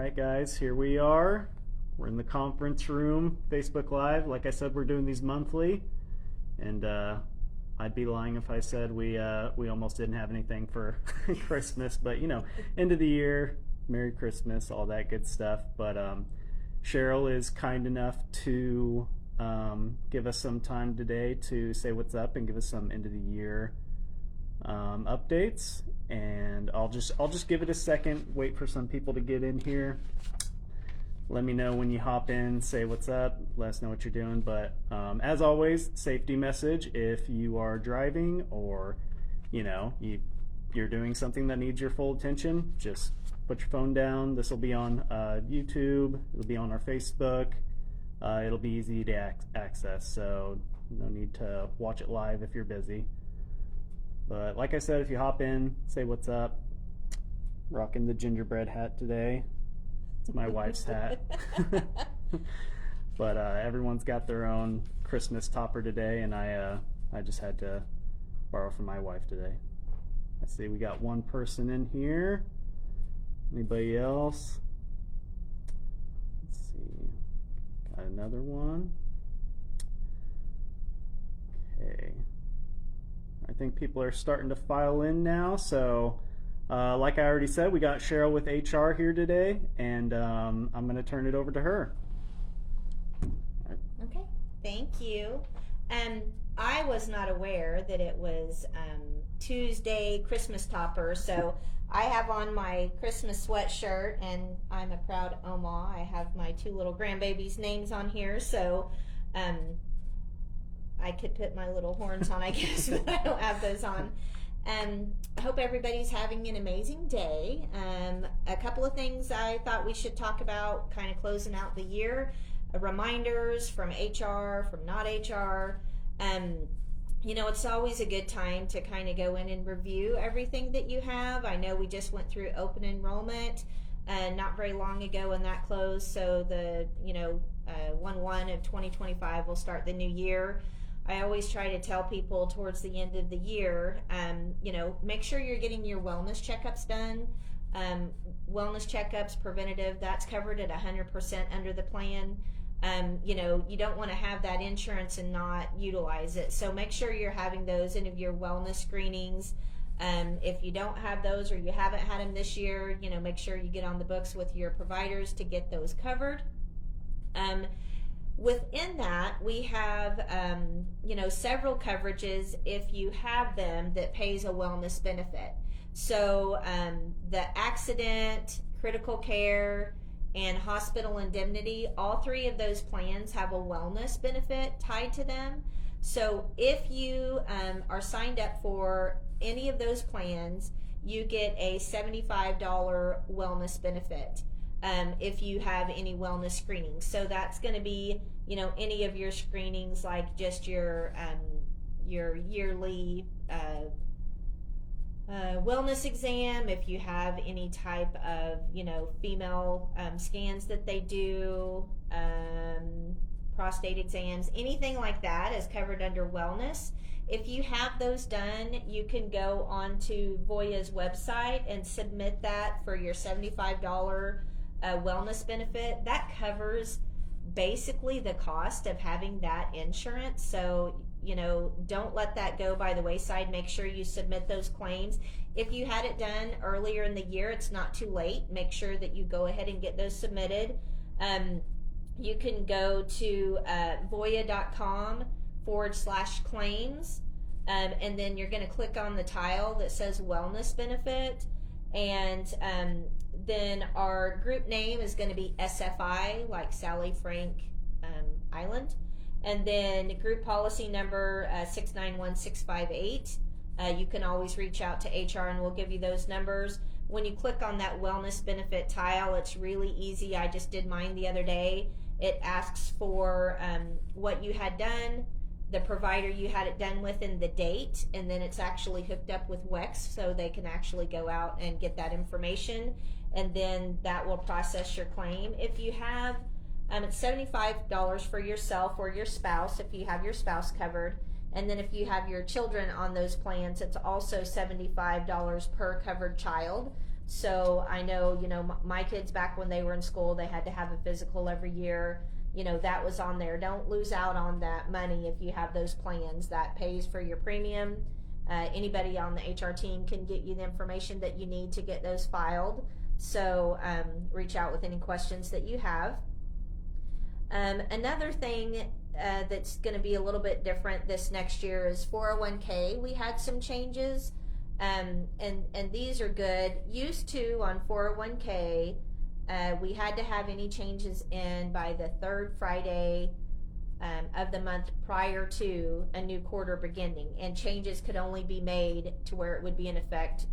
right, guys, here we are. We're in the conference room, Facebook Live. Like I said, we're doing these monthly, and I'd be lying if I said we almost didn't have anything for Christmas. But you know, end of the year, Merry Christmas, all that good stuff. But Cheryl is kind enough to give us some time today to say what's up and give us some end of the year updates. And I'll just give it a second, wait for some people to get in here. Let me know when you hop in, say what's up, let us know what you're doing. But as always, safety message: if you are driving or you're doing something that needs your full attention, just put your phone down. This will be on YouTube, it'll be on our Facebook, it'll be easy to access, so no need to watch it live if you're busy. But like I said, if you hop in, say what's up. Rocking the gingerbread hat today. It's my wife's hat. But everyone's got their own Christmas topper today, and I just had to borrow from my wife today. I see we got one person in here. Anybody else? Let's see. Got another one. Okay. I think people are starting to file in now. So like I already said, we got Cheryl with HR here today, and I'm going to turn it over to her. Okay, thank you. I was not aware that it was Tuesday Christmas topper, so I have on my Christmas sweatshirt, and I'm a proud Oma. I have my two little grandbabies' names on here, so I could put my little horns on, I guess, but I don't have those on. I hope everybody's having an amazing day. A couple of things I thought we should talk about kind of closing out the year. Reminders from HR, from not HR. It's always a good time to kind of go in and review everything that you have. I know we just went through open enrollment not very long ago, and that closed, so the 1/1 of 2025 will start the new year. I always try to tell people towards the end of the year, make sure you're getting your wellness checkups done. Wellness checkups, preventative, that's covered at 100% under the plan. You don't want to have that insurance and not utilize it. So make sure you're having those in your wellness screenings. If you don't have those, or you haven't had them this year, make sure you get on the books with your providers to get those covered. Within that, we have, several coverages, if you have them, that pays a wellness benefit. So the accident, critical care, and hospital indemnity, all three of those plans have a wellness benefit tied to them. So if you are signed up for any of those plans, you get a $75 wellness benefit. If you have any wellness screenings. So that's going to be, any of your screenings, like just your yearly wellness exam, if you have any type of, female scans that they do, prostate exams, anything like that is covered under wellness. If you have those done, you can go onto Voya's website and submit that for your $75 wellness benefit. That covers basically the cost of having that insurance. So don't let that go by the wayside. Make sure you submit those claims. If you had it done earlier in the year, it's not too late. Make sure that you go ahead and get those submitted. You can go to voya.com/claims, and then you're going to click on the tile that says wellness benefit, and then our group name is going to be SFI, like Sally Frank Island, and then group policy number 691658. You can always reach out to HR and we'll give you those numbers. When you click on that wellness benefit tile, it's really easy. I just did mine the other day. It asks for what you had done, the provider you had it done with, and the date, and then it's actually hooked up with WEX, so they can actually go out and get that information, and then that will process your claim. If you have, it's $75 for yourself or your spouse if you have your spouse covered, and then if you have your children on those plans, it's also $75 per covered child. So I know, my kids back when they were in school, they had to have a physical every year. That was on there. Don't lose out on that money if you have those plans. That pays for your premium. Anybody on the HR team can get you the information that you need to get those filed. So reach out with any questions that you have. Another thing that's going to be a little bit different this next year is 401k. We had some changes, and these are good. Used to on 401k, we had to have any changes in by the third Friday of the month prior to a new quarter beginning, and changes could only be made to where it would be in effect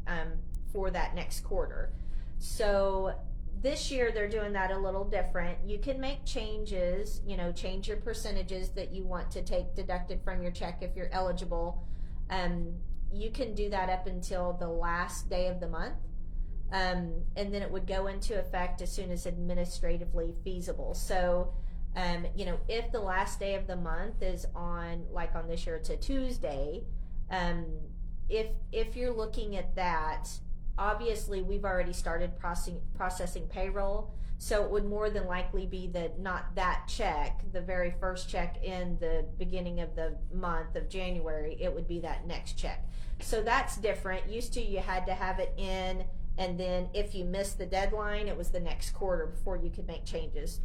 for that next quarter. So this year they're doing that a little different. You can make changes, change your percentages that you want to take deducted from your check if you're eligible. You can do that up until the last day of the month. And then it would go into effect as soon as administratively feasible. So, if the last day of the month is on this year, it's a Tuesday, if you're looking at that, obviously we've already started processing payroll, so it would more than likely be not that check, the very first check in the beginning of the month of January, it would be that next check. So that's different. Used to you had to have it in, and then if you missed the deadline, it was the next quarter before you could make changes.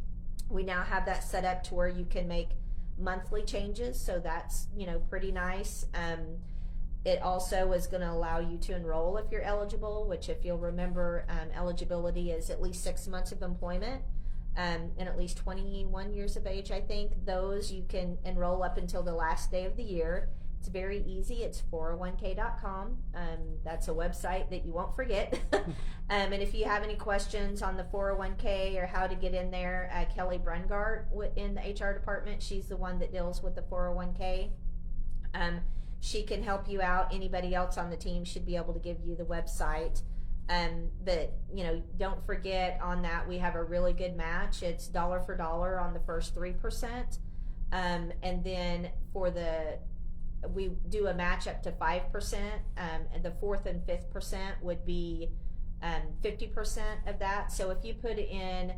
We now have that set up to where you can make monthly changes, so that's pretty nice. It also is going to allow you to enroll if you're eligible, which if you'll remember, eligibility is at least 6 months of employment and at least 21 years of age, I think. Those you can enroll up until the last day of the year. It's very easy. It's 401k.com. That's a website that you won't forget. And if you have any questions on the 401k or how to get in there, Kelly Brungart in the HR department, she's the one that deals with the 401k. She can help you out. Anybody else on the team should be able to give you the website. But don't forget on that we have a really good match. It's dollar for dollar on the first 3%, and then we do a match up to 5%, and the 4th and 5th percent would be 50% of that. So if you put in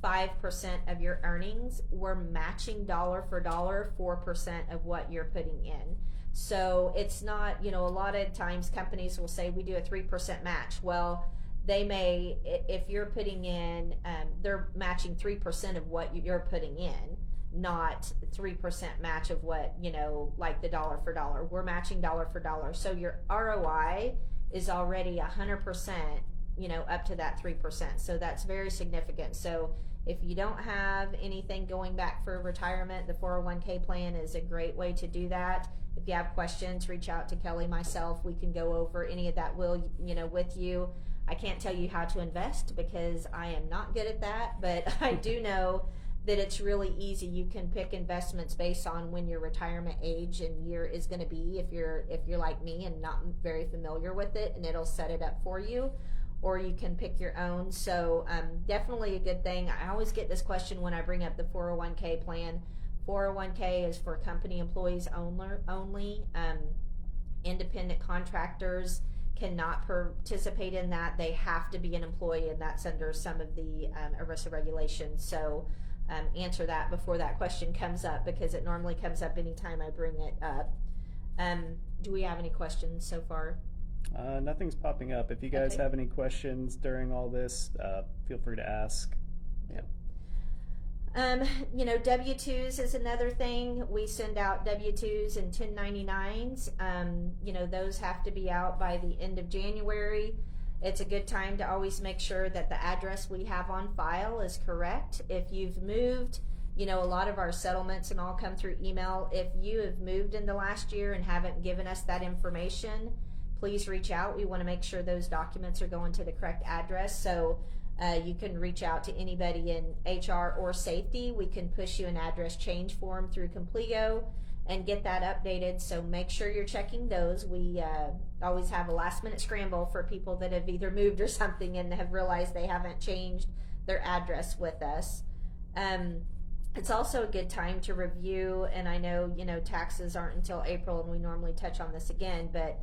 5% of your earnings, we're matching dollar for dollar 4% of what you're putting in. So it's not, a lot of times companies will say we do a 3% match. Well, they may, if you're putting in, they're matching 3% of what you're putting in, not 3% match of what, like the dollar for dollar. We're matching dollar for dollar. So your ROI is already 100%, up to that 3%. So that's very significant. So if you don't have anything going back for retirement, the 401k plan is a great way to do that. If you have questions, reach out to Kelly, myself. We can go over any of that with you. I can't tell you how to invest because I am not good at that, but I do know that it's really easy. You can pick investments based on when your retirement age and year is going to be if you're like me and not very familiar with it, and it'll set it up for you. Or you can pick your own. So definitely a good thing. I always get this question when I bring up the 401k plan. 401k is for company employees only. Independent contractors cannot participate in that. They have to be an employee, and that's under some of the ERISA regulations. So answer that before that question comes up, because it normally comes up anytime I bring it up. Do we have any questions so far? Nothing's popping up. If you guys have any questions during all this, feel free to ask. Yeah. W-2s is another thing. We send out W-2s and 1099s. Those have to be out by the end of January. It's a good time to always make sure that the address we have on file is correct. If you've moved, a lot of our settlements and all come through email. If you have moved in the last year and haven't given us that information, please reach out. We want to make sure those documents are going to the correct address. So you can reach out to anybody in HR or safety. We can push you an address change form through Complego and get that updated. So make sure you're checking those. We always have a last minute scramble for people that have either moved or something and have realized they haven't changed their address with us. It's also a good time to review, and I know, taxes aren't until April, and we normally touch on this again, but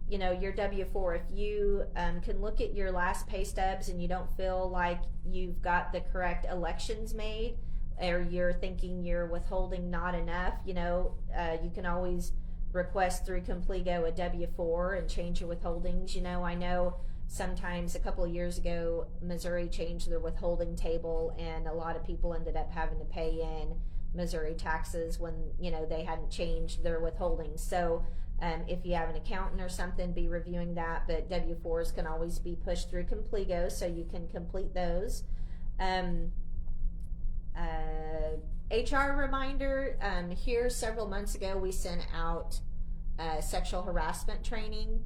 your W-4, if you can look at your last pay stubs and you don't feel like you've got the correct elections made, or you're thinking you're withholding not enough, you can always request through Compligo a W-4 and change your withholdings. I know sometimes a couple of years ago, Missouri changed their withholding table, and a lot of people ended up having to pay in Missouri taxes when, they hadn't changed their withholdings. So if you have an accountant or something, be reviewing that, but W-4s can always be pushed through Compligo, so you can complete those. HR reminder, here several months ago we sent out sexual harassment training.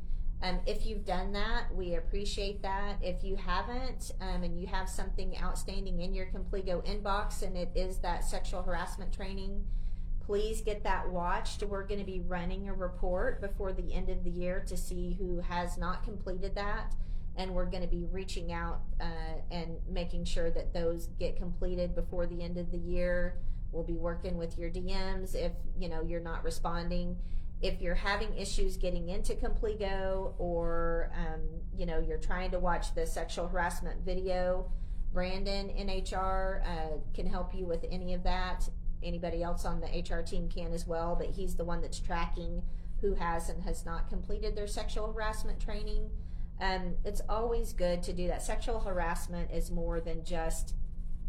If you've done that, we appreciate that. If you haven't, and you have something outstanding in your Compligo inbox and it is that sexual harassment training, please get that watched. We're going to be running a report before the end of the year to see who has not completed that, and we're going to be reaching out and making sure that those get completed before the end of the year. We'll be working with your DMs if you're not responding. If you're having issues getting into Compligo, or you're trying to watch the sexual harassment video, Brandon in HR can help you with any of that. Anybody else on the HR team can as well, but he's the one that's tracking who has and has not completed their sexual harassment training. It's always good to do that. Sexual harassment is more than just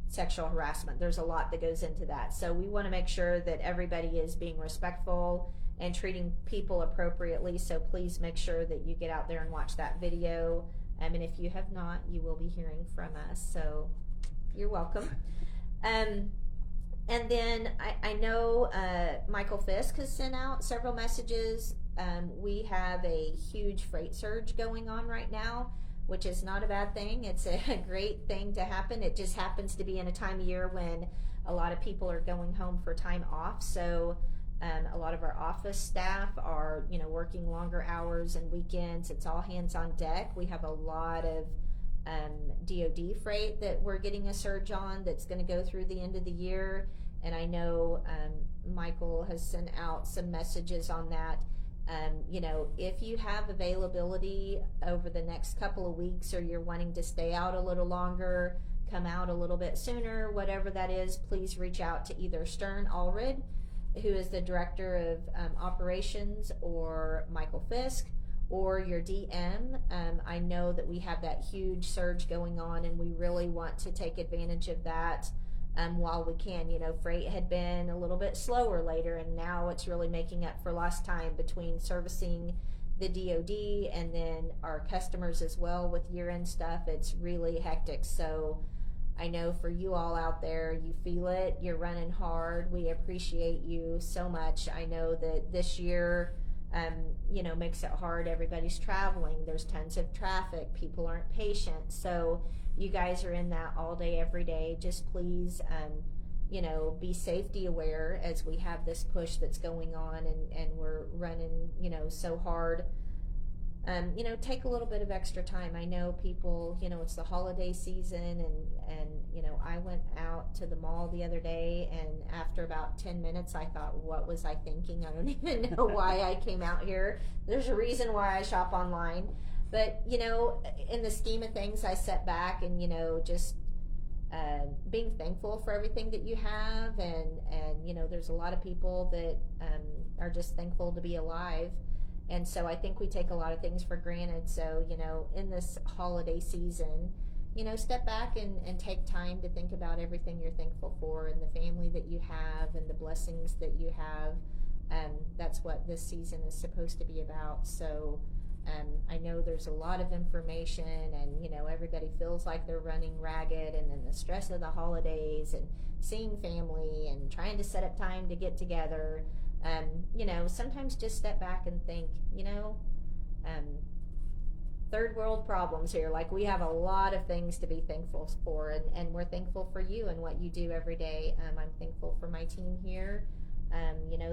sexual harassment. There's a lot that goes into that. So we want to make sure that everybody is being respectful and treating people appropriately. So please make sure that you get out there and watch that video. And if you have not, you will be hearing from us. So you're welcome. And then I know Michael Fisk has sent out several messages. We have a huge freight surge going on right now, which is not a bad thing. It's a great thing to happen. It just happens to be in a time of year when a lot of people are going home for time off. So a lot of our office staff are, working longer hours and weekends. It's all hands on deck. We have a lot of DoD freight that we're getting a surge on that's going to go through the end of the year. And I know Michael has sent out some messages on that. If you have availability over the next couple of weeks, or you're wanting to stay out a little longer, come out a little bit sooner, whatever that is, please reach out to either Stern Allred, who is the director of operations, or Michael Fisk, or your DM. I know that we have that huge surge going on, and we really want to take advantage of that while we can. Freight had been a little bit slower later, and now it's really making up for lost time between servicing the DoD and then our customers as well with year-end stuff. It's really hectic. So I know for you all out there, you feel it. You're running hard. We appreciate you so much. I know that this year makes it hard. Everybody's traveling. There's tons of traffic. People aren't patient. So you guys are in that all day, every day. Just please, be safety aware as we have this push that's going on, and we're running, so hard. Take a little bit of extra time. I know people, it's the holiday season, and I went out to the mall the other day, and after about 10 minutes, I thought, what was I thinking? I don't even know why I came out here. There's a reason why I shop online. But, in the scheme of things, I sat back and, just being thankful for everything that you have. And there's a lot of people that are just thankful to be alive. And so I think we take a lot of things for granted. So, in this holiday season, step back and take time to think about everything you're thankful for, and the family that you have, and the blessings that you have. That's what this season is supposed to be about. So I know there's a lot of information, and everybody feels like they're running ragged, and then the stress of the holidays and seeing family and trying to set up time to get together. Sometimes just step back and think, third world problems here. Like, we have a lot of things to be thankful for, and we're thankful for you and what you do every day. I'm thankful for my team here.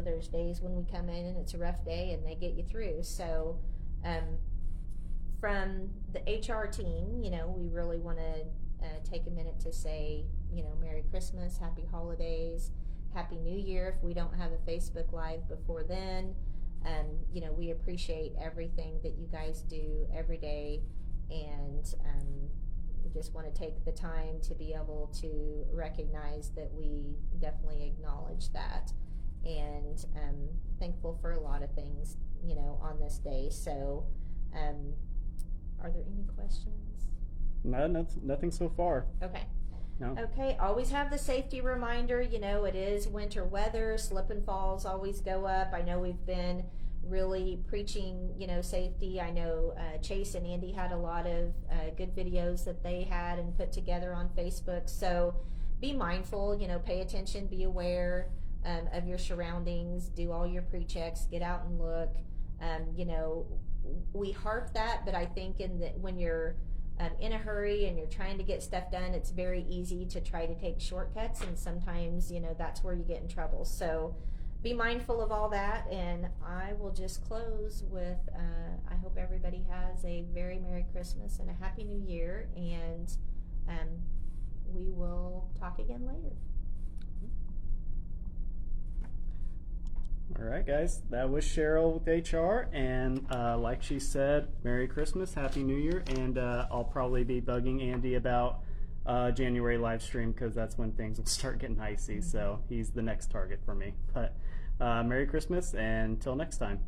There's days when we come in and it's a rough day and they get you through. So from the HR team, we really want to take a minute to say, Merry Christmas, Happy Holidays, Happy New Year if we don't have a Facebook Live before then. you know, we appreciate everything that you guys do every day, and we just want to take the time to be able to recognize that we definitely acknowledge that, and thankful for a lot of things, you know, on this day. So are there any questions? No, nothing so far. Okay. No. Okay, always have the safety reminder. You know, it is winter weather. Slip and falls always go up. I know we've been really preaching, you know, safety. I know Chase and Andy had a lot of good videos that they had and put together on Facebook. So be mindful, you know, pay attention, be aware of your surroundings, do all your pre-checks, get out and look. You know, we harp that, but I think when you're in a hurry and you're trying to get stuff done, it's very easy to try to take shortcuts, and sometimes, you know, that's where you get in trouble. So be mindful of all that, and I will just close with I hope everybody has a very Merry Christmas and a Happy New Year, and we will talk again later. All right, guys, that was Cheryl with HR, and like she said, Merry Christmas, Happy New Year, and I'll probably be bugging Andy about January live stream, because that's when things will start getting icy, so he's the next target for me. But Merry Christmas, and until next time.